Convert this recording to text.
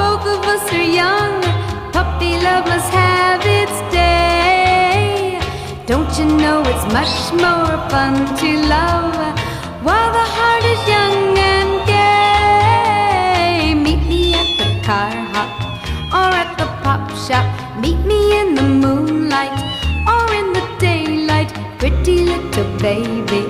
both of us are young. Puppy love must have its day. Don't you know it's much more fun to love while the heart is young and gay? Meet me at the car hop or at the pop shop. Meet me in the moonlight or in the daylight. Pretty little baby,